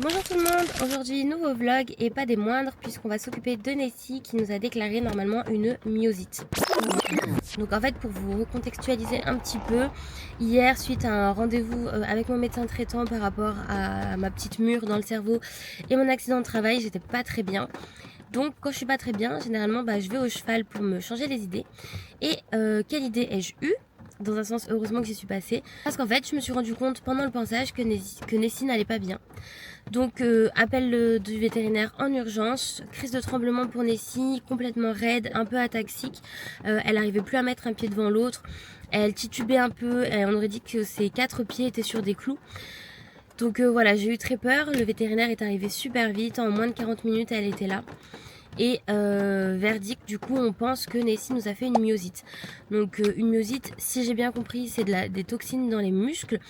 Bonjour tout le monde, aujourd'hui nouveau vlog et pas des moindres puisqu'on va s'occuper de Nessie qui nous a déclaré normalement une myosite. Donc en fait pour vous recontextualiser un petit peu, hier suite à un rendez-vous avec mon médecin traitant par rapport à ma petite mûre dans le cerveau et mon accident de travail, j'étais pas très bien. Donc quand je suis pas très bien, généralement je vais au cheval pour me changer les idées. Et quelle idée ai-je eue? Dans un sens, heureusement que j'y suis passée. Parce qu'en fait, je me suis rendu compte pendant le pansage que Nessie n'allait pas bien. Donc appel du vétérinaire en urgence, crise de tremblement pour Nessie, complètement raide, un peu ataxique. Elle n'arrivait plus à mettre un pied devant l'autre. Elle titubait un peu, on aurait dit que ses 4 pieds étaient sur des clous. Donc voilà, j'ai eu très peur. Le vétérinaire est arrivé super vite, en moins de 40 minutes elle était là. Et verdict, du coup, on pense que Nessie nous a fait une myosite. Donc une myosite, si j'ai bien compris, c'est des toxines dans les muscles.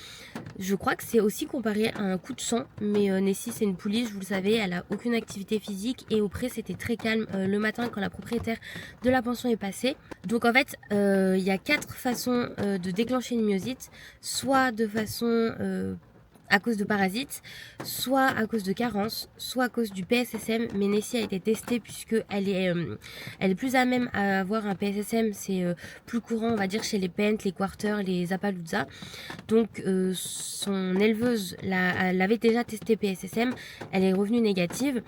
Je crois que c'est aussi comparé à un coup de sang, mais Nessie c'est une pouliche, vous le savez, elle a aucune activité physique et au pré c'était très calme le matin quand la propriétaire de la pension est passée. Donc en fait, il y a 4 façons de déclencher une myosite, soit de façon à cause de parasites, soit à cause de carences, soit à cause du PSSM. Mais Nessie a été testée puisqu'elle elle est plus à même à avoir un PSSM, c'est plus courant on va dire chez les Pent, les Quarter, les Appaloosa. Donc son éleveuse l'avait déjà testé PSSM, elle est revenue négative.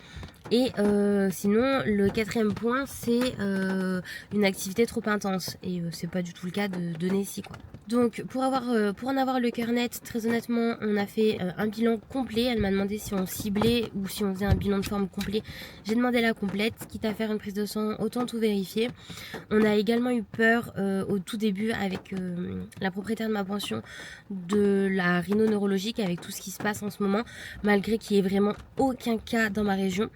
Et sinon, le quatrième point, c'est une activité trop intense. Et c'est pas du tout le cas de Nessie, quoi. Donc, pour en avoir le cœur net, très honnêtement, on a fait un bilan complet. Elle m'a demandé si on ciblait ou si on faisait un bilan de forme complet. J'ai demandé la complète, quitte à faire une prise de sang, autant tout vérifier. On a également eu peur au tout début avec la propriétaire de ma pension de la rhino neurologique avec tout ce qui se passe en ce moment, malgré qu'il n'y ait vraiment aucun cas dans ma région.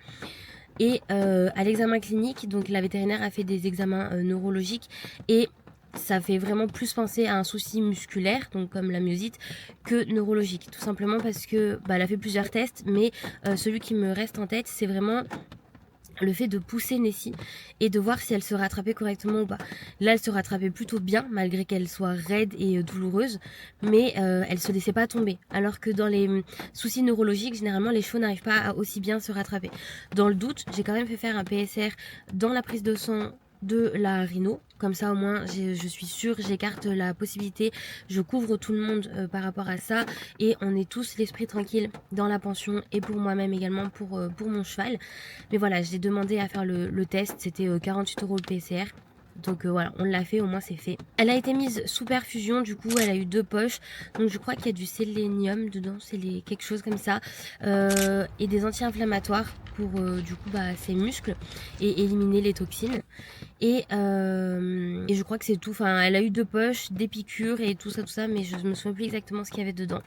Et à l'examen clinique, donc la vétérinaire a fait des examens neurologiques et ça fait vraiment plus penser à un souci musculaire, donc comme la myosite, que neurologique. Tout simplement parce que elle a fait plusieurs tests, mais celui qui me reste en tête, c'est vraiment le fait de pousser Nessie et de voir si elle se rattrapait correctement ou pas. Là, elle se rattrapait plutôt bien, malgré qu'elle soit raide et douloureuse, mais elle se laissait pas tomber. Alors que dans les soucis neurologiques, généralement, les chevaux n'arrivent pas à aussi bien se rattraper. Dans le doute, j'ai quand même fait faire un PSR dans la prise de sang de la rhino, comme ça au moins je suis sûre, j'écarte la possibilité, je couvre tout le monde par rapport à ça et on est tous l'esprit tranquille dans la pension et pour moi-même également pour mon cheval. Mais voilà, j'ai demandé à faire le test, c'était 48 € le PCR. Donc voilà, on l'a fait, au moins c'est fait. Elle a été mise sous perfusion, du coup elle a eu 2 poches. Donc je crois qu'il y a du sélénium dedans, c'est quelque chose comme ça. Et des anti-inflammatoires pour du coup ses muscles et éliminer les toxines. Et je crois que c'est tout. Enfin, elle a eu 2 poches, des piqûres et tout ça, mais je me souviens plus exactement ce qu'il y avait dedans.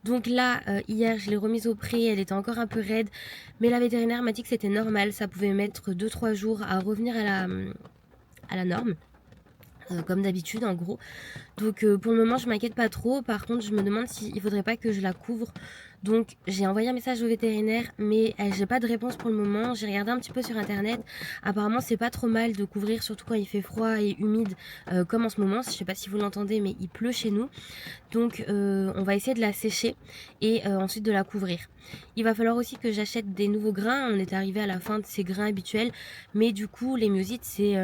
Donc là, hier, je l'ai remise au pré, elle était encore un peu raide, mais la vétérinaire m'a dit que c'était normal, ça pouvait mettre 2-3 jours à revenir à la norme. Comme d'habitude en gros. Donc pour le moment je m'inquiète pas trop. Par contre je me demande s'il faudrait pas que je la couvre. Donc j'ai envoyé un message au vétérinaire mais j'ai pas de réponse pour le moment. J'ai regardé un petit peu sur internet. Apparemment c'est pas trop mal de couvrir, surtout quand il fait froid et humide comme en ce moment. Je sais pas si vous l'entendez mais il pleut chez nous. Donc on va essayer de la sécher et ensuite de la couvrir. Il va falloir aussi que j'achète des nouveaux grains. On est arrivé à la fin de ces grains habituels. Mais du coup les myosites c'est...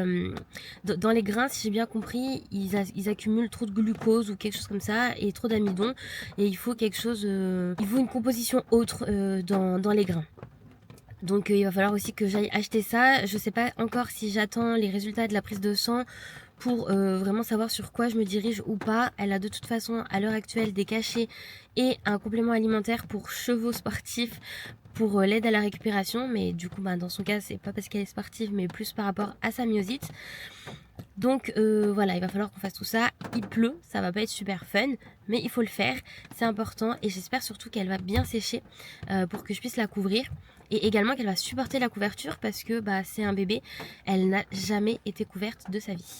dans les grains, si j'ai bien compris, ils accumulent trop de glucose ou quelque chose comme ça et trop d'amidon. Et il faut quelque chose... il faut une composition autre dans les grains. Donc il va falloir aussi que j'aille acheter ça. Je sais pas encore si j'attends les résultats de la prise de sang pour vraiment savoir sur quoi je me dirige ou pas. Elle a de toute façon à l'heure actuelle des cachets et un complément alimentaire pour chevaux sportifs pour l'aide à la récupération. Mais du coup dans son cas c'est pas parce qu'elle est sportive mais plus par rapport à sa myosite. Donc voilà, il va falloir qu'on fasse tout ça. Il pleut, ça va pas être super fun, mais il faut le faire, c'est important et j'espère surtout qu'elle va bien sécher pour que je puisse la couvrir et également qu'elle va supporter la couverture parce que c'est un bébé, elle n'a jamais été couverte de sa vie.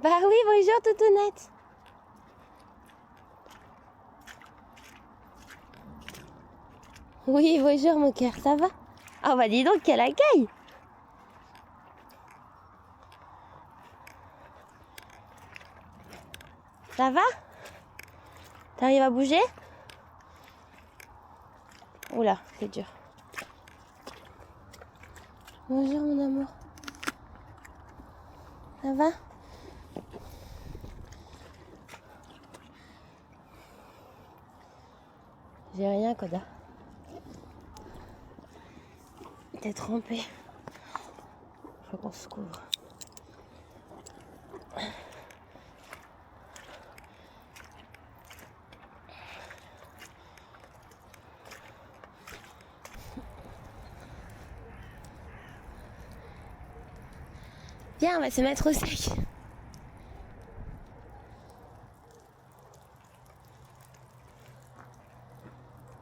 Bah oui, bonjour toutounette. Oui, bonjour mon cœur, ça va? Ah bah dis donc, quel accueil! Ça va? T'arrives à bouger? Oula, c'est dur. Bonjour mon amour. Ça va? J'ai rien, Koda. T'es trempé. Faut qu'on se couvre. Viens, on va se mettre au sec.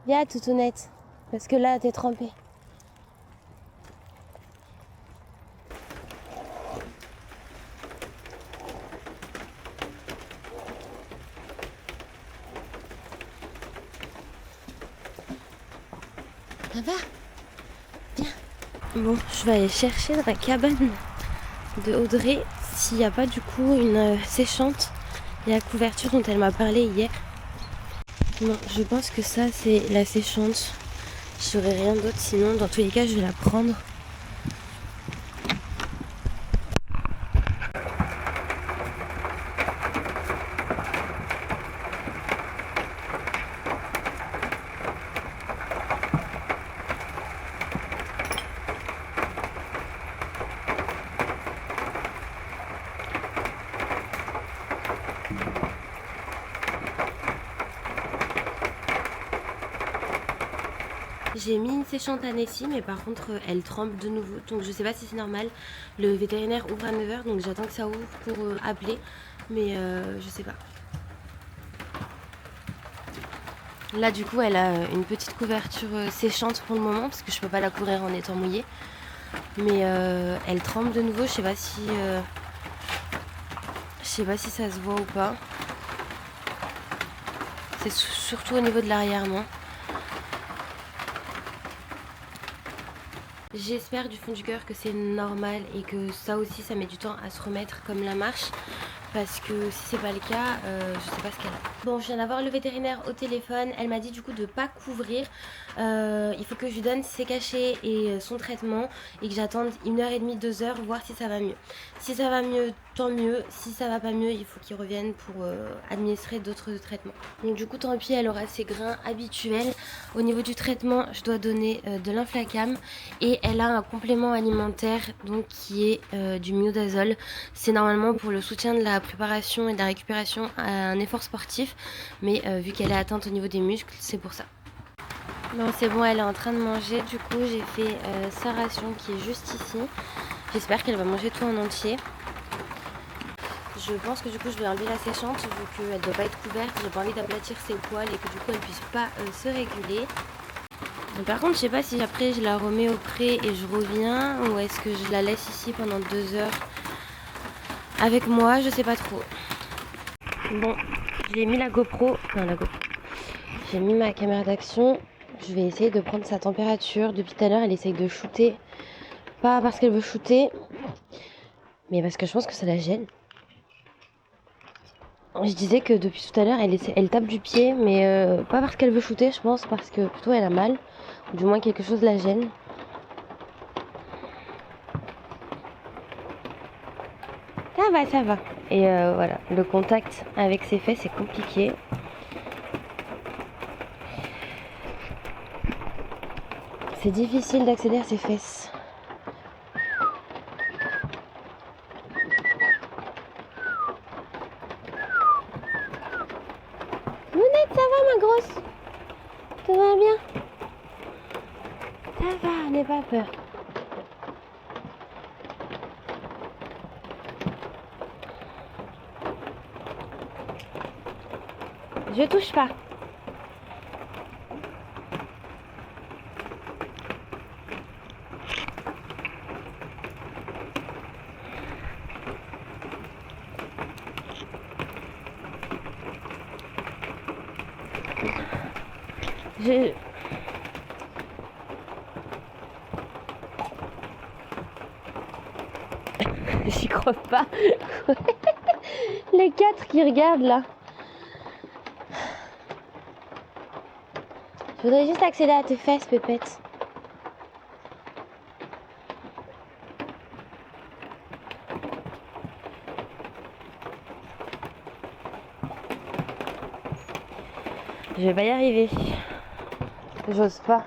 Viens, toutounette. Parce que là, t'es trempée. Ça va? Viens. Bon, je vais aller chercher dans la cabane de Audrey s'il n'y a pas du coup une séchante et la couverture dont elle m'a parlé hier. Non, je pense que ça c'est la séchante. Je saurais rien d'autre, sinon dans tous les cas je vais la prendre. J'ai mis une séchante à Nessie, mais par contre elle tremble de nouveau, donc je sais pas si c'est normal. Le vétérinaire ouvre à 9h, donc j'attends que ça ouvre pour appeler, mais je sais pas. Là du coup elle a une petite couverture séchante pour le moment, parce que je peux pas la couvrir en étant mouillée. Mais elle tremble de nouveau, je sais pas si ça se voit ou pas. C'est surtout au niveau de l'arrière, moi. J'espère du fond du cœur que c'est normal et que ça aussi ça met du temps à se remettre comme la marche, parce que si c'est pas le cas, je sais pas ce qu'elle a. Bon, je viens d'avoir le vétérinaire au téléphone, elle m'a dit du coup de pas couvrir, il faut que je lui donne ses cachets et son traitement et que j'attende 1h30, 2h, voir si ça va mieux. Si ça va mieux, tant mieux, si ça va pas mieux, il faut qu'il revienne pour administrer d'autres traitements. Donc du coup tant pis, elle aura ses grains habituels. Au niveau du traitement, je dois donner de l'inflacam et elle a un complément alimentaire donc qui est du miodazole. C'est normalement pour le soutien de la préparation et de la récupération à un effort sportif, mais vu qu'elle est atteinte au niveau des muscles, c'est pour ça. Non, c'est bon, elle est en train de manger. Du coup, j'ai fait sa ration qui est juste ici. J'espère qu'elle va manger tout en entier. Je pense que du coup je vais enlever la séchante vu qu'elle ne doit pas être couverte. J'ai pas envie d'aplatir ses poils et que du coup elle puisse pas se réguler. Mais par contre je sais pas si après je la remets au pré et je reviens, ou est-ce que je la laisse ici pendant 2 heures avec moi, je sais pas trop. Bon, j'ai mis la GoPro, j'ai mis ma caméra d'action. Je vais essayer de prendre sa température. Depuis tout à l'heure elle essaye de shooter. Pas parce qu'elle veut shooter, mais parce que je pense que ça la gêne. Je disais que depuis tout à l'heure, elle tape du pied, mais pas parce qu'elle veut shooter, je pense, parce que plutôt elle a mal, ou du moins quelque chose la gêne. Ça va. Et voilà, le contact avec ses fesses est compliqué. C'est difficile d'accéder à ses fesses. Mounette, ça va ma grosse? Tout va bien? Ça va, n'aie pas peur. Je touche pas. J'y crois pas. Les 4 qui regardent là. Je voudrais juste accéder à tes fesses, Pépette. Je vais pas y arriver. J'ose pas.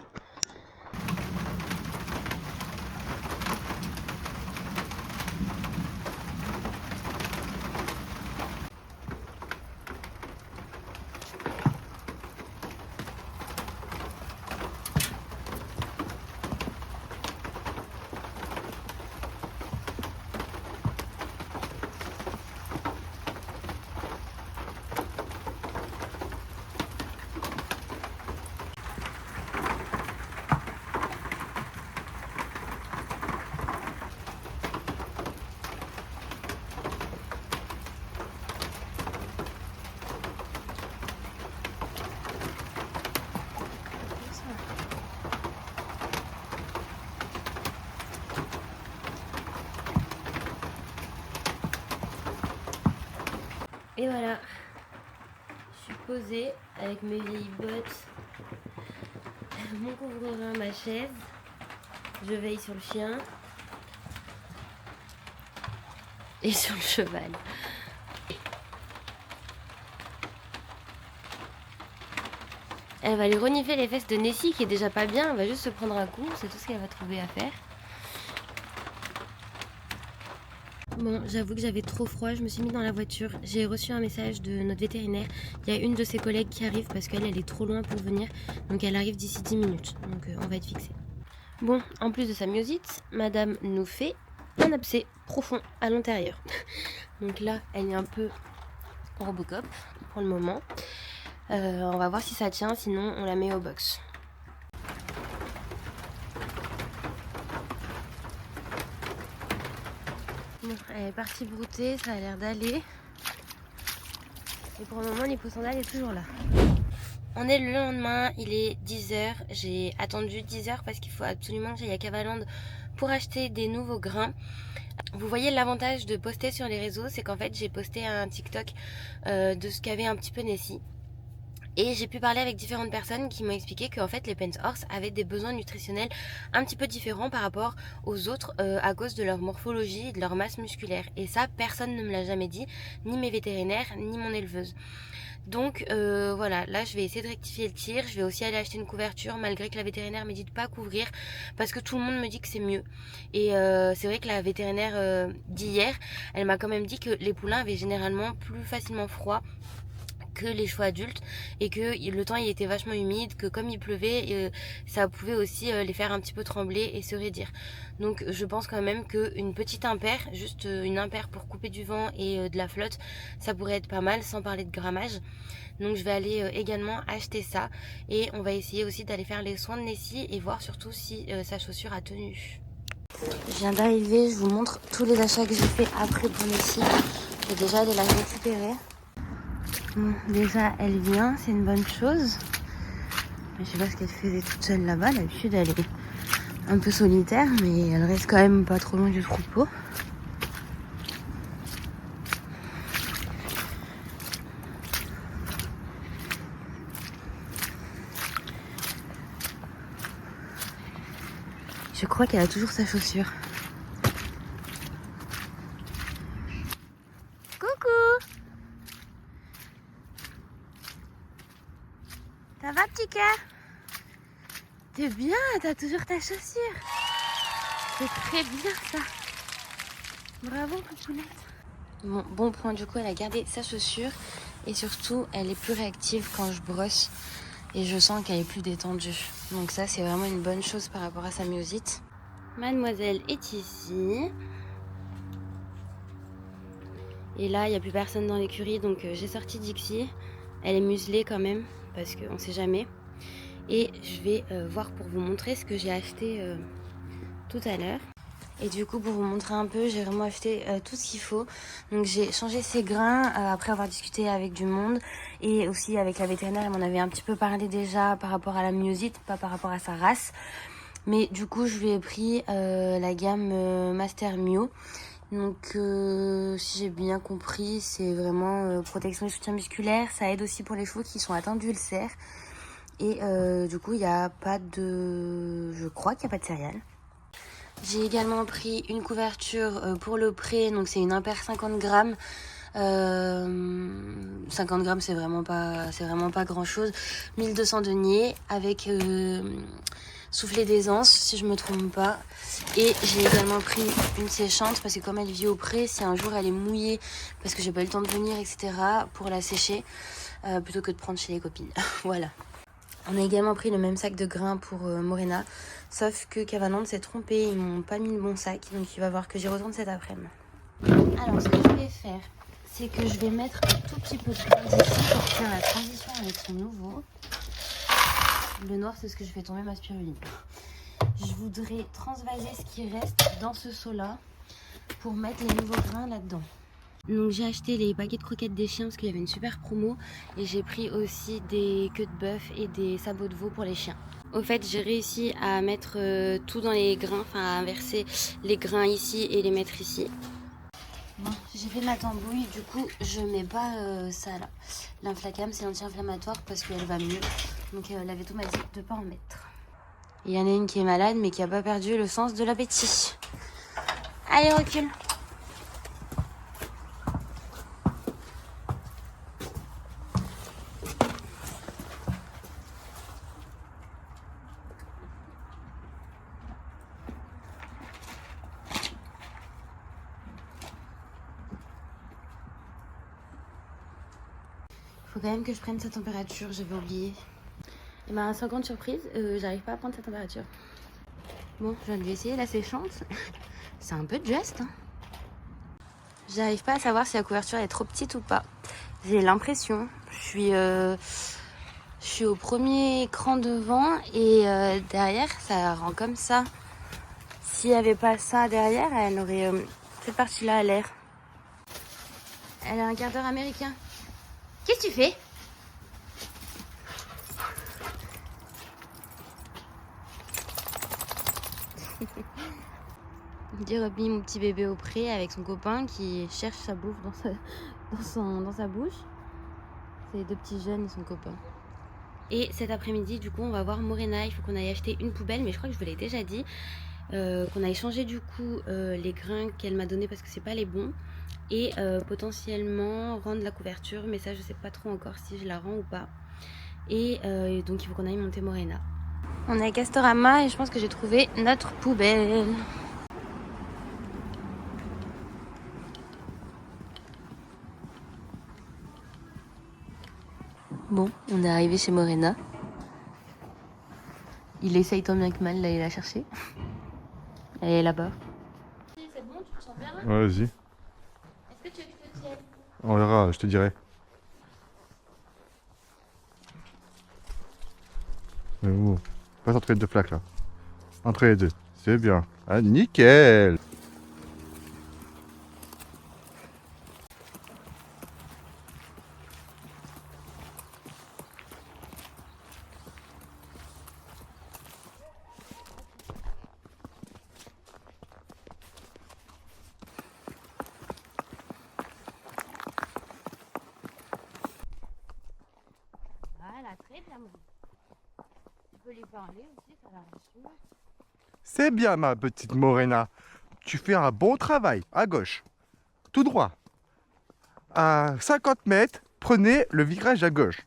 Et voilà, je suis posée avec mes vieilles bottes, mon couvre-vent, ma chaise. Je veille sur le chien et sur le cheval. Elle va aller renifler les fesses de Nessie qui est déjà pas bien. Elle va juste se prendre un coup, c'est tout ce qu'elle va trouver à faire. Bon, j'avoue que j'avais trop froid, je me suis mis dans la voiture. J'ai reçu un message de notre vétérinaire. Il y a une de ses collègues qui arrive parce qu'elle est trop loin pour venir. Donc elle arrive d'ici 10 minutes. Donc on va être fixé. Bon, en plus de sa myosite, madame nous fait un abcès profond à l'intérieur. Donc là, elle est un peu Robocop pour le moment. On va voir si ça tient, sinon on la met au box. Bon, elle est partie brouter, ça a l'air d'aller. Et pour le moment, l'hyposondale est toujours là. On est le lendemain, il est 10h. J'ai attendu 10h parce qu'il faut absolument que j'aille à Cavaland pour acheter des nouveaux grains. Vous voyez l'avantage de poster sur les réseaux, c'est qu'en fait j'ai posté un TikTok de ce qu'avait un petit peu Nessie. Et j'ai pu parler avec différentes personnes qui m'ont expliqué qu'en fait les Pence Horse avaient des besoins nutritionnels un petit peu différents par rapport aux autres à cause de leur morphologie et de leur masse musculaire. Et ça, personne ne me l'a jamais dit, ni mes vétérinaires, ni mon éleveuse. Donc voilà, là je vais essayer de rectifier le tir. Je vais aussi aller acheter une couverture malgré que la vétérinaire me dit de pas couvrir parce que tout le monde me dit que c'est mieux. Et c'est vrai que la vétérinaire d'hier, elle m'a quand même dit que les poulains avaient généralement plus facilement froid que les chevaux adultes et que le temps il était vachement humide, que comme il pleuvait ça pouvait aussi les faire un petit peu trembler et se raidir. Donc je pense quand même qu'une petite impaire, juste une impaire pour couper du vent et de la flotte, ça pourrait être pas mal sans parler de grammage. Donc je vais aller également acheter ça et on va essayer aussi d'aller faire les soins de Nessie et voir surtout si sa chaussure a tenu. Je viens d'arriver, je vous montre tous les achats que j'ai fait après pour Nessie. Et déjà de la récupérer. Bon, déjà elle vient, c'est une bonne chose. Je sais pas ce qu'elle faisait toute seule là-bas. D'habitude elle est un peu solitaire, mais elle reste quand même pas trop loin du troupeau. Je crois qu'elle a toujours sa chaussure. Coucou! Ça va, petit cœur? T'es bien, t'as toujours ta chaussure. C'est très bien ça. Bravo, poupounette. Bon point, du coup, elle a gardé sa chaussure. Et surtout, elle est plus réactive quand je brosse. Et je sens qu'elle est plus détendue. Donc ça, c'est vraiment une bonne chose par rapport à sa myosite. Mademoiselle est ici. Et là, il n'y a plus personne dans l'écurie. Donc j'ai sorti Dixie. Elle est muselée quand même. Parce qu'on ne sait jamais. Et je vais voir pour vous montrer ce que j'ai acheté tout à l'heure. Et du coup, pour vous montrer un peu, j'ai vraiment acheté tout ce qu'il faut. Donc j'ai changé ses grains après avoir discuté avec du monde. Et aussi avec la vétérinaire, elle m'en avait un petit peu parlé déjà par rapport à la myosite, pas par rapport à sa race. Mais du coup, je lui ai pris la gamme Master Mio. Donc si j'ai bien compris, c'est vraiment protection et soutien musculaire. Ça aide aussi pour les chevaux qui sont atteints d'ulcères. Et du coup, il n'y a pas de... Je crois qu'il n'y a pas de céréales. J'ai également pris une couverture pour le pré. Donc c'est une impair 50 grammes. 50 grammes, c'est vraiment pas grand chose. 1200 deniers avec soufflet d'aisance, si je me trompe pas. Et j'ai également pris une séchante parce que comme elle vit au pré, si un jour elle est mouillée parce que j'ai pas eu le temps de venir, etc., pour la sécher, plutôt que de prendre chez les copines. Voilà. On a également pris le même sac de grains pour Morena, sauf que Cavanante s'est trompé, ils m'ont pas mis le bon sac, donc il va voir que j'y retourne cet après-midi. Alors ce que je vais faire, c'est que je vais mettre un tout petit peu de grains ici pour faire la transition avec son nouveau. Le noir, c'est ce que je fais tomber ma spiruline. Je voudrais transvaser ce qui reste dans ce seau-là pour mettre les nouveaux grains là-dedans. Donc j'ai acheté les paquets de croquettes des chiens parce qu'il y avait une super promo. Et j'ai pris aussi des queues de bœuf et des sabots de veau pour les chiens. Au fait, j'ai réussi à mettre tout dans les grains, enfin à inverser les grains ici et les mettre ici. Bon, j'ai fait ma tambouille, du coup je mets pas ça là. L'inflacam c'est anti-inflammatoire parce qu'elle va mieux. Donc la veto m'a dit de pas en mettre. Il y en a une qui est malade mais qui a pas perdu le sens de l'appétit. Allez, recule. Faut quand même que je prenne sa température, j'avais oublié. Et ben, sans grande surprise, j'arrive pas à prendre sa température. Bon, je viens de lui essayer la séchante. C'est un peu juste, hein. J'arrive pas à savoir si la couverture est trop petite ou pas. J'ai l'impression. Je suis au premier écran devant et derrière, ça rend comme ça. S'il n'y avait pas ça derrière, elle aurait cette partie-là à l'air. Elle a un quart d'heure américain. Qu'est-ce que tu fais ? J'ai remis mon petit bébé au pré avec son copain qui cherche sa bouffe dans sa bouche. C'est les deux petits jeunes et son copain. Et cet après-midi, du coup, on va voir Morena. Il faut qu'on aille acheter une poubelle, mais je crois que je vous l'ai déjà dit. Qu'on aille changer du coup les grains qu'elle m'a donnés parce que c'est pas les bons. Et potentiellement rendre la couverture, mais ça je sais pas trop encore si je la rends ou pas. Et donc il faut qu'on aille monter Morena. On est à Castorama et je pense que j'ai trouvé notre poubelle. Bon, on est arrivé chez Morena. Il essaye tant bien que mal d'aller la chercher. Elle est là-bas. C'est bon, tu te sens bien là ? Ouais, vas-y. Est-ce que tu veux que je te tienne ? On verra, je te dirai. Mais bon, passe entre les deux flaques là. Entre les deux, c'est bien. Ah, nickel. Voilà, très bien. Tu peux lui parler aussi, ça la rassure. C'est bien ma petite Morena. Tu fais un bon travail. À gauche. Tout droit. À 50 mètres, prenez le virage à gauche.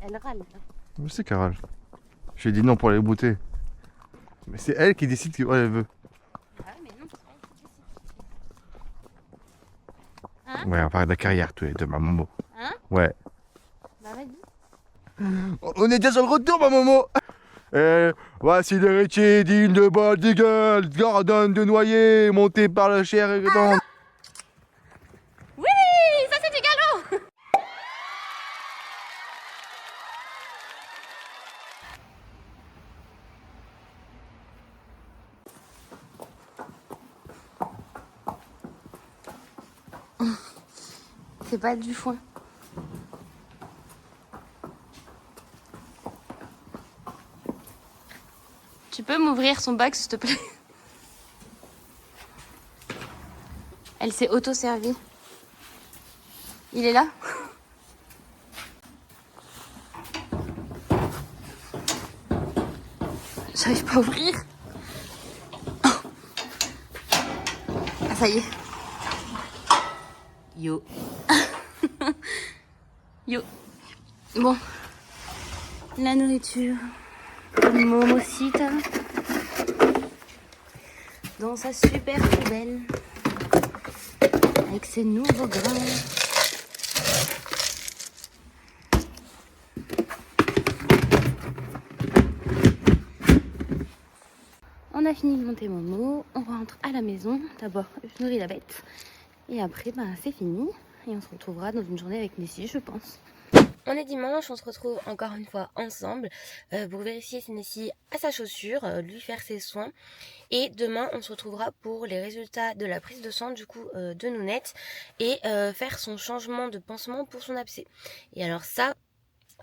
Elle râle. Je sais Carole. Je lui ai dit non pour les bouter. Mais c'est elle qui décide ce qu'elle veut. Ah mais non, c'est elle qui décide. Hein ? Ouais, on parle de la carrière tous les deux, ma Momo. Hein ? Ouais. Bah vas-y. On est déjà sur le retour, ma Momo. Et voici l'héritier digne de Baldigal, Gordon de Noyer, monté par la chair et dans... Oui, ça c'est du galop. C'est pas du foin. Tu peux m'ouvrir son bac, s'il te plaît? Elle s'est auto-servie. Il est là? J'arrive pas à ouvrir. Ah, ça y est. Yo. Yo. Bon. La nourriture. Une momosita. Dans sa super poubelle. Avec ses nouveaux grains. On a fini de monter Momo, on rentre à la maison. D'abord, je nourris la bête. Et après, c'est fini. Et on se retrouvera dans une journée avec Nessie, je pense. On est dimanche, on se retrouve encore une fois ensemble pour vérifier si Nessie a sa chaussure, lui faire ses soins. Et demain, on se retrouvera pour les résultats de la prise de sang du coup de Nounette et faire son changement de pansement pour son abcès. Et alors ça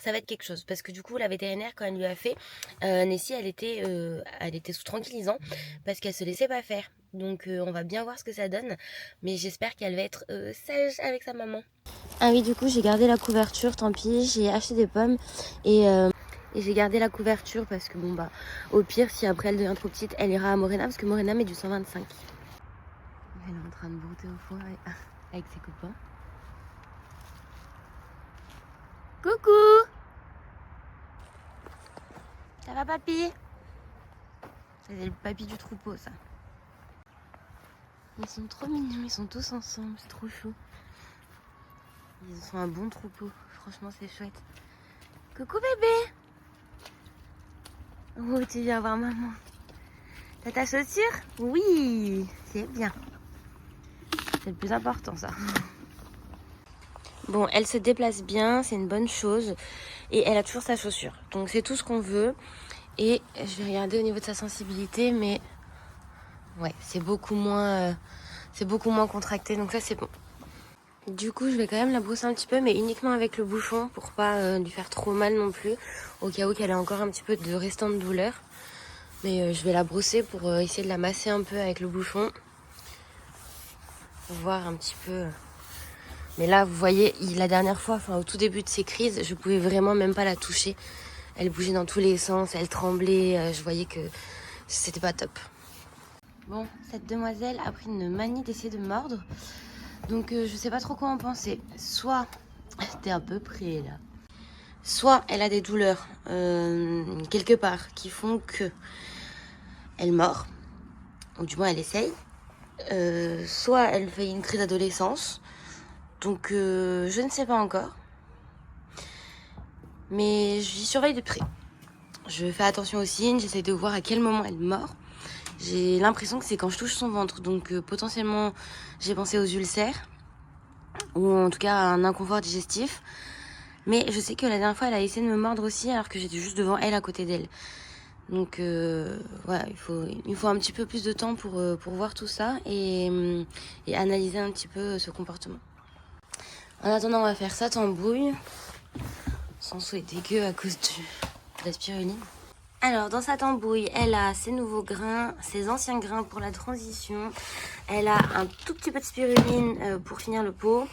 va être quelque chose parce que du coup la vétérinaire quand elle lui a fait Nessie elle était sous tranquillisant parce qu'elle se laissait pas faire, donc on va bien voir ce que ça donne, mais j'espère qu'elle va être sage avec sa maman. Ah oui, du coup j'ai gardé la couverture, tant pis, j'ai acheté des pommes et j'ai gardé la couverture parce que au pire si après elle devient trop petite elle ira à Morena parce que Morena met du 125. Elle est en train de brouter au foin avec ses copains. Coucou! Ça va papy? C'est le papy du troupeau ça. Ils sont trop mignons, ils sont tous ensemble, c'est trop chou. Ils sont un bon troupeau, franchement c'est chouette. Coucou bébé! Oh tu viens voir maman. T'as ta chaussure? Oui, c'est bien. C'est le plus important ça. Bon, elle se déplace bien, c'est une bonne chose. Et elle a toujours sa chaussure. Donc c'est tout ce qu'on veut. Et je vais regarder au niveau de sa sensibilité, mais ouais, c'est beaucoup moins contracté, donc ça c'est bon. Du coup, je vais quand même la brosser un petit peu, mais uniquement avec le bouchon pour pas lui faire trop mal non plus, au cas où qu'elle ait encore un petit peu de restante douleur. Mais je vais la brosser pour essayer de la masser un peu avec le bouchon, pour voir un petit peu. Mais là, vous voyez, la dernière fois, au tout début de ses crises, je pouvais vraiment même pas la toucher. Elle bougeait dans tous les sens, elle tremblait, je voyais que c'était pas top. Bon, cette demoiselle a pris une manie d'essayer de mordre. Donc je sais pas trop quoi en penser. Soit, t'es à peu près là. Soit elle a des douleurs quelque part qui font que elle mord. Ou du moins elle essaye. Soit elle fait une crise d'adolescence. Donc je ne sais pas encore. Mais j'y surveille de près. Je fais attention aux signes, j'essaie de voir à quel moment elle mord. J'ai l'impression que c'est quand je touche son ventre. Donc potentiellement j'ai pensé aux ulcères. Ou en tout cas à un inconfort digestif. Mais je sais que la dernière fois elle a essayé de me mordre aussi alors que j'étais juste devant elle à côté d'elle. Donc voilà, il faut un petit peu plus de temps pour voir tout ça et analyser un petit peu ce comportement. En attendant, on va faire sa tambouille. Son seau est dégueu à cause de la spiruline. Alors, dans sa tambouille, elle a ses nouveaux grains, ses anciens grains pour la transition. Elle a un tout petit peu de spiruline pour finir le pot.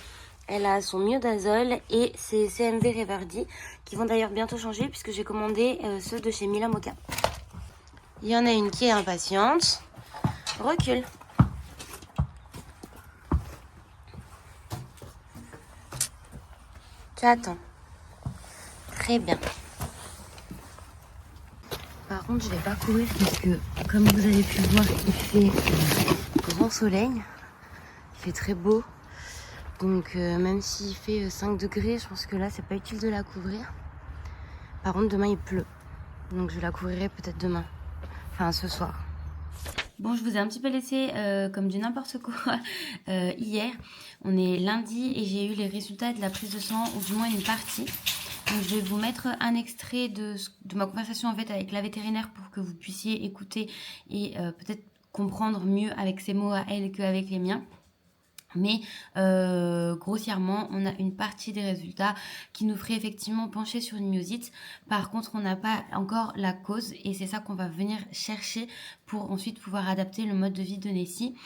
Elle a son miodazole et ses CMV Reverdi qui vont d'ailleurs bientôt changer puisque j'ai commandé ceux de chez Mila Moka. Il y en a une qui est impatiente. Recule. Tu attends. Très bien. Par contre, je vais pas courir parce que, comme vous avez pu voir, il fait grand soleil. Il fait très beau. Donc, même s'il fait 5 degrés, je pense que là, c'est pas utile de la couvrir. Par contre, demain, il pleut. Donc, je la couvrirai peut-être demain. Enfin, ce soir. Bon, je vous ai un petit peu laissé comme du n'importe quoi hier. On est lundi et j'ai eu les résultats de la prise de sang, ou du moins une partie. Donc, je vais vous mettre un extrait de ma conversation en fait avec la vétérinaire pour que vous puissiez écouter et peut-être comprendre mieux avec ses mots à elle qu'avec les miens. Mais grossièrement, on a une partie des résultats qui nous ferait effectivement pencher sur une myosite. Par contre, on n'a pas encore la cause et c'est ça qu'on va venir chercher pour ensuite pouvoir adapter le mode de vie de Nessie.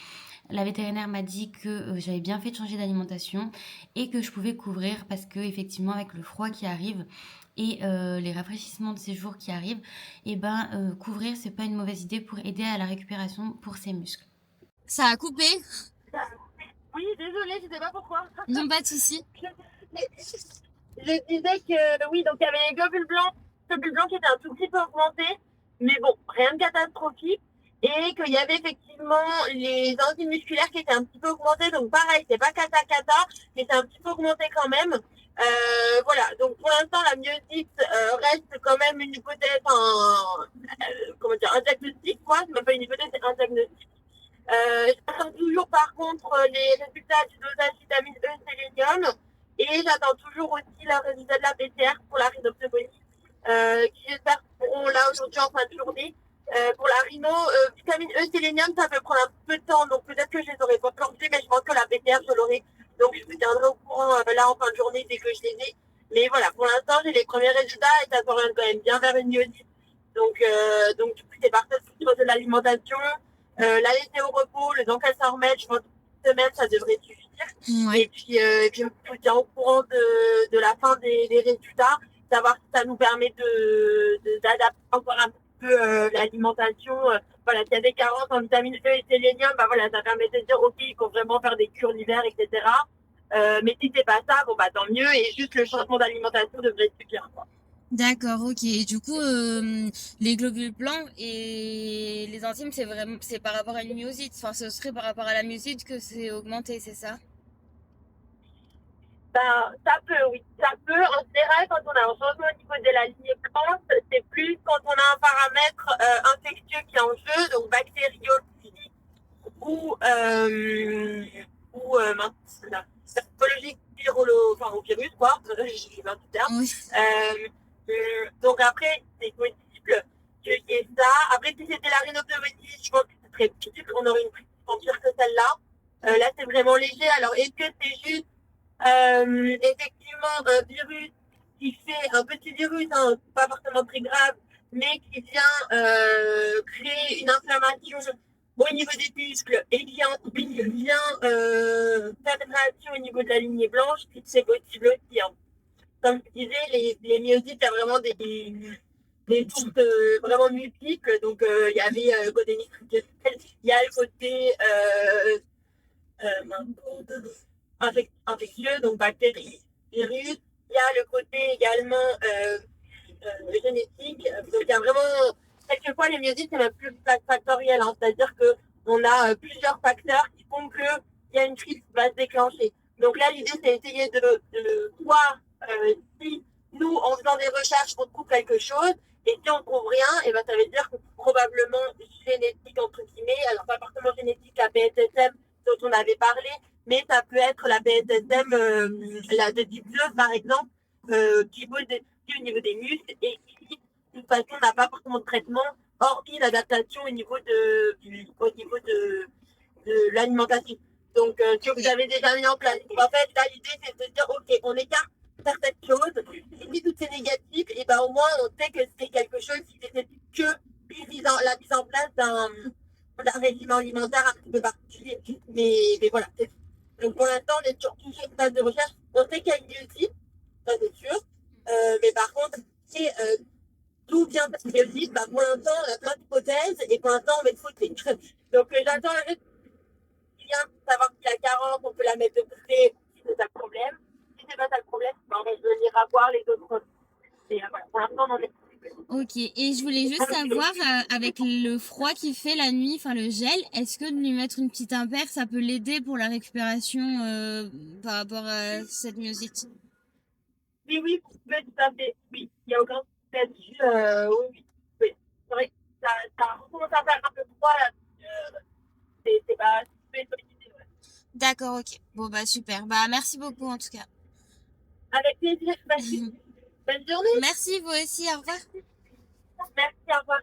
La vétérinaire m'a dit que j'avais bien fait de changer d'alimentation et que je pouvais couvrir parce que effectivement avec le froid qui arrive et les rafraîchissements de ces jours qui arrivent, couvrir c'est pas une mauvaise idée pour aider à la récupération pour ses muscles. Ça a coupé? Oui, désolée, je sais pas pourquoi. Non, pas de souci. Je disais que oui, donc il y avait les globules blancs qui étaient un tout petit peu augmentés, mais bon, rien de catastrophique. Et qu'il y avait effectivement les enzymes musculaires qui étaient un petit peu augmentées, donc pareil, c'est pas cata, mais c'est un petit peu augmenté quand même. Voilà, donc pour l'instant, la myosite reste quand même une hypothèse, un diagnostic, quoi. C'est même pas une hypothèse, c'est un diagnostic. J'attends toujours par contre les résultats du dosage vitamine E sélénium et j'attends toujours aussi le résultat de la PCR pour la rhinopneumonie qui j'espère seront là aujourd'hui en fin de journée. Pour la rhino, vitamine E sélénium, ça peut prendre un peu de temps, donc peut-être que je les aurai pas plantées, mais je pense que la PCR, je l'aurai. Donc je vous tiendrai au courant là en fin de journée dès que je les ai. Mais voilà, pour l'instant, j'ai les premiers résultats et ça s'oriente quand même bien vers une myosite. Donc du coup, c'est parti sur de l'alimentation. La laisser au repos, le temps qu'elle s'en remette, je pense qu'une semaine, ça devrait suffire. Ouais. Et puis on se tient au courant de la fin des résultats, savoir si ça nous permet d'adapter encore un peu l'alimentation. Voilà, s'il y a des carences en vitamine E et sélénium, bah voilà, ça permet de dire, ok, il faut vraiment faire des cures l'hiver, etc. Mais si c'est pas ça, bon bah tant mieux, et juste le changement d'alimentation devrait suffire, quoi. D'accord, ok. Et du coup, les globules blancs et les enzymes, c'est par rapport à une myosite. Enfin, ce serait par rapport à la myosite que c'est augmenté, c'est ça? Ben, ça peut, oui. Ça peut. En général, quand on a un changement au niveau de la lignée blanche, c'est plus quand on a un paramètre infectieux qui est en jeu, donc bactériologie mince, là, serologique, enfin, au virus, quoi. J'ai pas tout terme. Oui. Donc après, c'est possible qu'il y ait ça. Après, si c'était la rhinopneumonie, je pense que ce serait possible qu'on aurait une prise en pire que celle-là. Là, c'est vraiment léger. Alors, est-ce que c'est juste effectivement un virus qui fait un petit virus, hein, pas forcément très grave, mais qui vient créer une inflammation au niveau des muscles et qui ensuite vient faire une réaction au niveau de la lignée blanche, c'est possible aussi. Hein. Comme je disais, les myosites, il y a vraiment des types vraiment multiples. Donc, il y avait le côté nutritionnel, il y a le côté infectieux, donc bactéries, virus. Il y a le côté également génétique. Donc il y a vraiment, quelquefois les myosites, c'est même plus factoriel, hein, c'est-à-dire qu'on a plusieurs facteurs qui font qu'il y a une crise qui va se déclencher. Donc là, l'idée, c'est essayer de voir si nous, en faisant des recherches, on trouve quelque chose. Et si on trouve rien, et ben, ça veut dire que probablement génétique, entre guillemets, alors pas forcément génétique, la PSSM dont on avait parlé, mais ça peut être la PSSM, la de type 2, par exemple, qui pose des soucis au niveau des muscles et qui, de toute façon, n'a pas forcément de traitement, hormis l'adaptation au niveau de l'alimentation. Donc, que vous avez déjà mis en place. Donc, en fait, là, l'idée, c'est de se dire, OK, on écarte certaines choses, et si tout est négatif, et ben au moins, on sait que c'est quelque chose qui nécessite que la mise en place d'un régime alimentaire un petit peu particulier. Mais voilà. Donc, pour l'instant, on est sur une phase de recherche. On sait qu'il y a une biopsie, ça c'est sûr. Mais par contre, si tout vient de biopsie, bah, pour l'instant, on a plein d'hypothèses et pour l'instant, on met de côté. Donc, j'attends le résultat bien pour savoir si la carence, on peut la mettre de côté si c'est ça le problème. Si c'est pas ça le problème, bah, on va venir avoir les autres. Et voilà, pour l'instant, on en est. Ok, et je voulais juste savoir, avec le froid qu'il fait la nuit, enfin le gel, est-ce que de lui mettre une petite impair, ça peut l'aider pour la récupération par rapport à cette myosite? Oui, oui, tout à fait. Oui, il n'y a aucun souci là-dessus. Oui, oui. C'est vrai que ça commence à faire un peu froid là. C'est pas une bonne idée. Ouais. D'accord, ok. Bon bah super. Bah merci beaucoup en tout cas. Avec plaisir. Merci. Bonne journée. Merci vous aussi, au revoir. Merci, au revoir.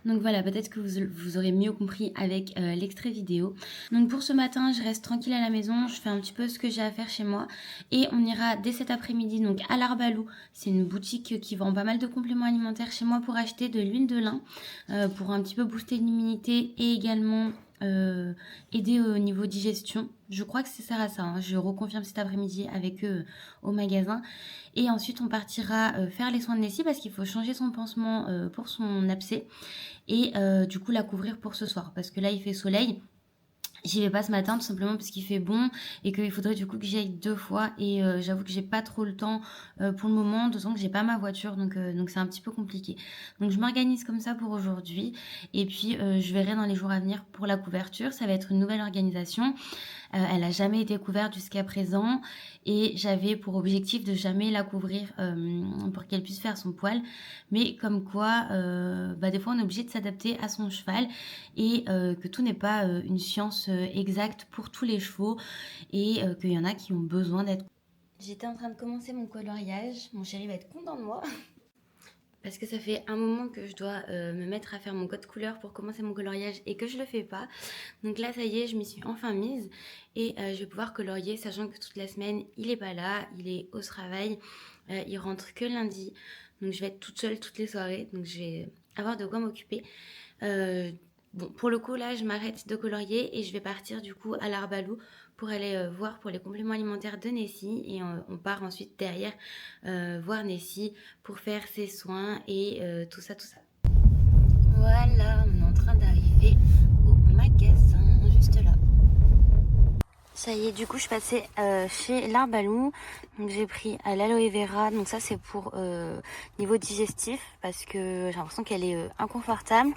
Donc voilà, peut-être que vous aurez mieux compris avec l'extrait vidéo. Donc pour ce matin, je reste tranquille à la maison, je fais un petit peu ce que j'ai à faire chez moi. Et on ira dès cet après-midi donc à l'Arbalou. C'est une boutique qui vend pas mal de compléments alimentaires chez moi pour acheter de l'huile de lin. Pour un petit peu booster l'immunité et également aider au niveau digestion. Je crois que ça sert à ça, hein. Je reconfirme cet après-midi avec eux au magasin. Et ensuite on partira faire les soins de Nessie parce qu'il faut changer son pansement pour son abcès. Et du coup la couvrir pour ce soir parce que là il fait soleil. J'y vais pas ce matin tout simplement parce qu'il fait bon et qu'il faudrait du coup que j'y aille 2 fois et j'avoue que j'ai pas trop le temps pour le moment, d'autant que j'ai pas ma voiture donc c'est un petit peu compliqué. Donc je m'organise comme ça pour aujourd'hui et puis je verrai dans les jours à venir pour la couverture, ça va être une nouvelle organisation. Elle n'a jamais été couverte jusqu'à présent et j'avais pour objectif de jamais la couvrir pour qu'elle puisse faire son poil. Mais comme quoi, des fois on est obligé de s'adapter à son cheval et que tout n'est pas une science exacte pour tous les chevaux et qu'il y en a qui ont besoin d'être... J'étais en train de commencer mon coloriage, mon chéri va être content de moi. Parce que ça fait un moment que je dois me mettre à faire mon code couleur pour commencer mon coloriage et que je le fais pas. Donc là ça y est, je m'y suis enfin mise et je vais pouvoir colorier sachant que toute la semaine il est pas là, il est au travail, il rentre que lundi. Donc je vais être toute seule toutes les soirées, donc je vais avoir de quoi m'occuper. Bon, pour le coup là je m'arrête de colorier et je vais partir du coup à l'Arbalou pour aller voir pour les compléments alimentaires de Nessie et on part ensuite derrière voir Nessie pour faire ses soins et tout ça. Voilà, on est en train d'arriver au magasin juste là. Ça y est, du coup je suis passée chez l'Arbalou, donc j'ai pris l'aloe vera, donc ça c'est pour niveau digestif parce que j'ai l'impression qu'elle est inconfortable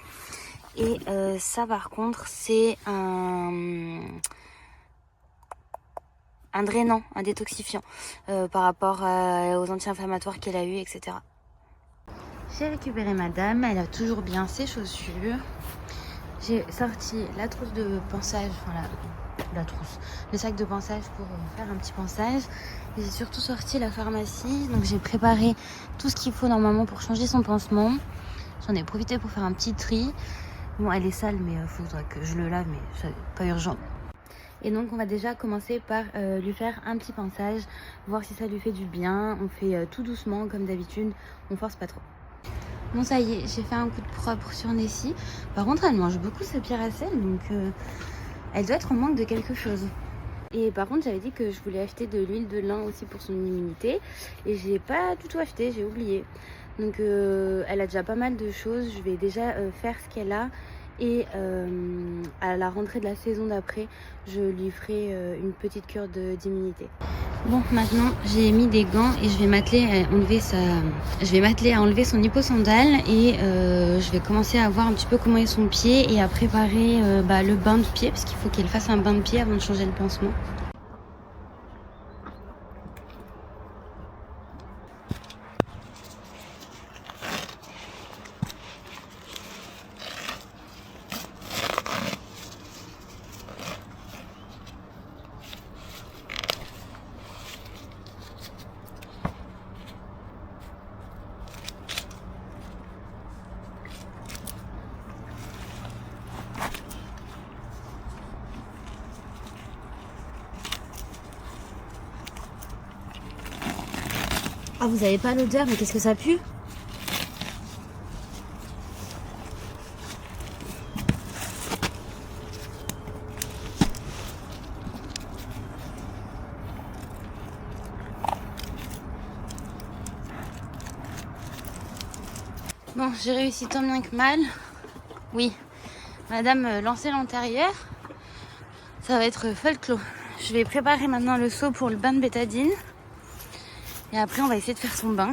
et ça par contre c'est un drainant, un détoxifiant par rapport aux anti-inflammatoires qu'elle a eu, etc. J'ai récupéré madame, elle a toujours bien ses chaussures. J'ai sorti la trousse de pansage, enfin la trousse, le sac de pansage pour faire un petit pansage. Et j'ai surtout sorti la pharmacie, donc j'ai préparé tout ce qu'il faut normalement pour changer son pansement. J'en ai profité pour faire un petit tri. Bon, elle est sale, mais il faudra que je le lave, mais c'est pas urgent. Et donc on va déjà commencer par lui faire un petit pansage, voir si ça lui fait du bien. On fait tout doucement comme d'habitude, on force pas trop. Bon ça y est, j'ai fait un coup de propre sur Nessie. Par contre elle mange beaucoup sa pierre à sel, donc elle doit être en manque de quelque chose. Et par contre j'avais dit que je voulais acheter de l'huile de lin aussi pour son immunité. Et j'ai pas du tout acheté, j'ai oublié. Donc elle a déjà pas mal de choses, je vais déjà faire ce qu'elle a. Et à la rentrée de la saison d'après, je lui ferai une petite cure d'immunité. Bon, maintenant j'ai mis des gants et je vais m'atteler à enlever son hyposondale et je vais commencer à voir un petit peu comment est son pied et à préparer le bain de pied parce qu'il faut qu'elle fasse un bain de pied avant de changer le pansement. Ah, vous avez pas l'odeur, mais qu'est-ce que ça pue? Bon, j'ai réussi tant bien que mal. Oui, madame lançait l'intérieur. Ça va être folklore. Je vais préparer maintenant le seau pour le bain de bétadine. Et après, on va essayer de faire son bain.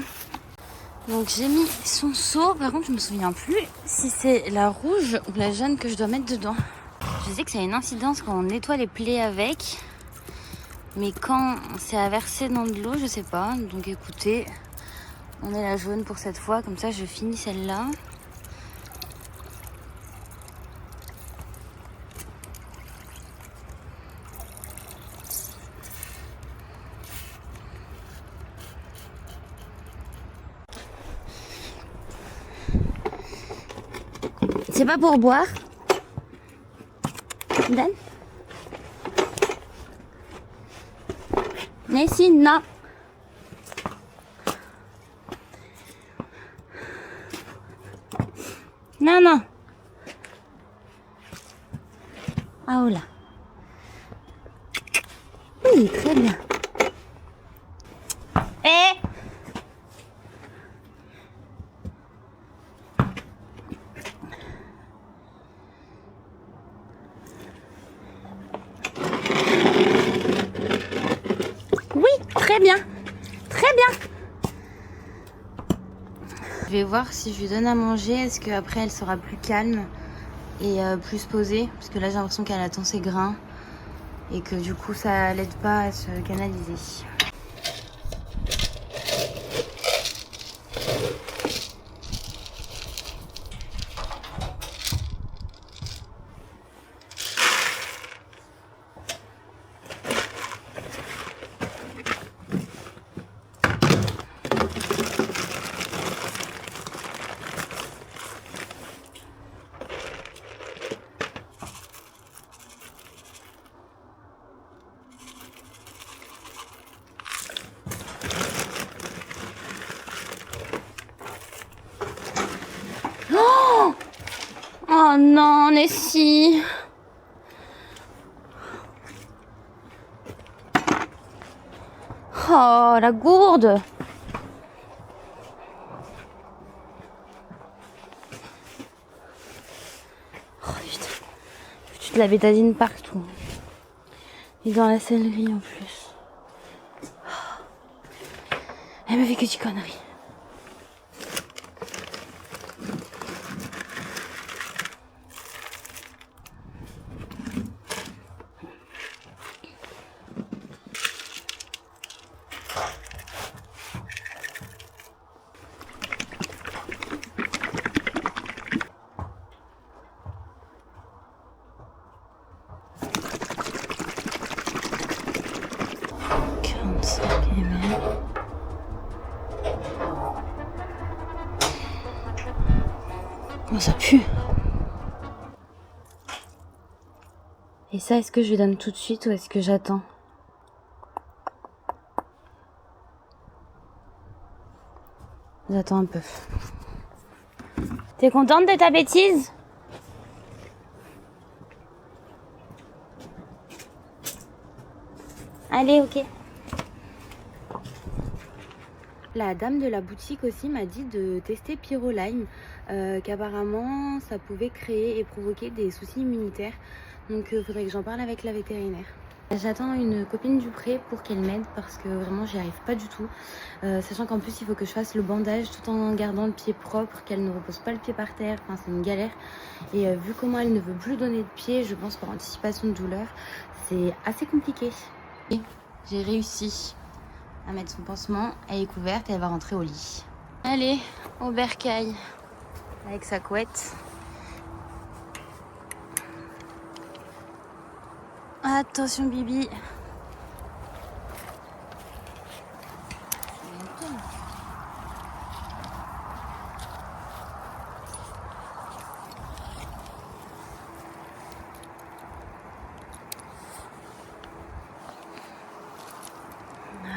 Donc, j'ai mis son seau. Par contre, je me souviens plus si c'est la rouge ou la jaune que je dois mettre dedans. Je sais que ça a une incidence quand on nettoie les plaies avec. Mais quand c'est à verser dans de l'eau, je sais pas. Donc, écoutez, on met la jaune pour cette fois. Comme ça, je finis celle-là. C'est pas pour boire. Dan. Nessie, non. Non, non. Ah, oh là. Oui, très bien. Eh! Oui, très bien. Très bien. Je vais voir si je lui donne à manger. Est-ce qu'après elle sera plus calme et plus posée? Parce que là j'ai l'impression qu'elle attend ses grains. Et que du coup ça l'aide pas à se canaliser. Oh non, Nessie. Oh, la gourde. Oh putain. Tu te la bétadine partout. Et dans la sellerie en plus. Elle me fait que des conneries. Oh, ça pue. Et ça, est-ce que je lui donne tout de suite ou est-ce que j'attends? J'attends un peu. T'es contente de ta bêtise? Allez, ok. La dame de la boutique aussi m'a dit de tester Pyrolime, qu'apparemment ça pouvait créer et provoquer des soucis immunitaires. Donc il faudrait que j'en parle avec la vétérinaire. J'attends une copine du pré pour qu'elle m'aide parce que vraiment j'y arrive pas du tout. Sachant qu'en plus il faut que je fasse le bandage tout en gardant le pied propre, qu'elle ne repose pas le pied par terre, enfin c'est une galère. Et vu comment elle ne veut plus donner de pied, je pense par anticipation de douleur, c'est assez compliqué. Et j'ai réussi à mettre son pansement, elle est couverte et elle va rentrer au lit. Allez, au bercail avec sa couette. Attention Bibi.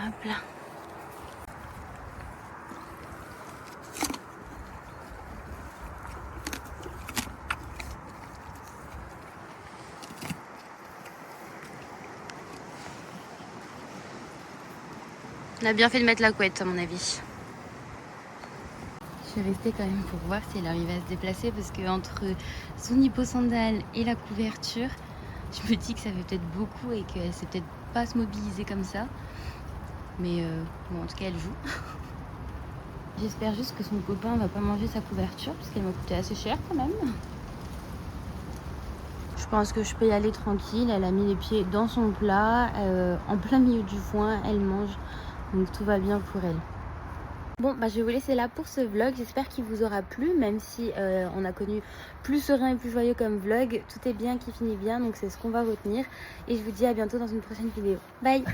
Hop là. On a bien fait de mettre la couette à mon avis. Je vais rester quand même pour voir si elle arrive à se déplacer parce que entre son hipposandale et la couverture, je me dis que ça fait peut-être beaucoup et qu'elle sait peut-être pas se mobiliser comme ça. Mais bon, en tout cas elle joue. J'espère juste que son copain va pas manger sa couverture parce qu'elle m'a coûté assez cher quand même. Je pense que je peux y aller tranquille. Elle a mis les pieds dans son plat, en plein milieu du foin, elle mange. Donc tout va bien pour elle. Bon, bah je vais vous laisser là pour ce vlog. J'espère qu'il vous aura plu, même si on a connu plus serein et plus joyeux comme vlog. Tout est bien qui finit bien, donc c'est ce qu'on va retenir. Et je vous dis à bientôt dans une prochaine vidéo. Bye!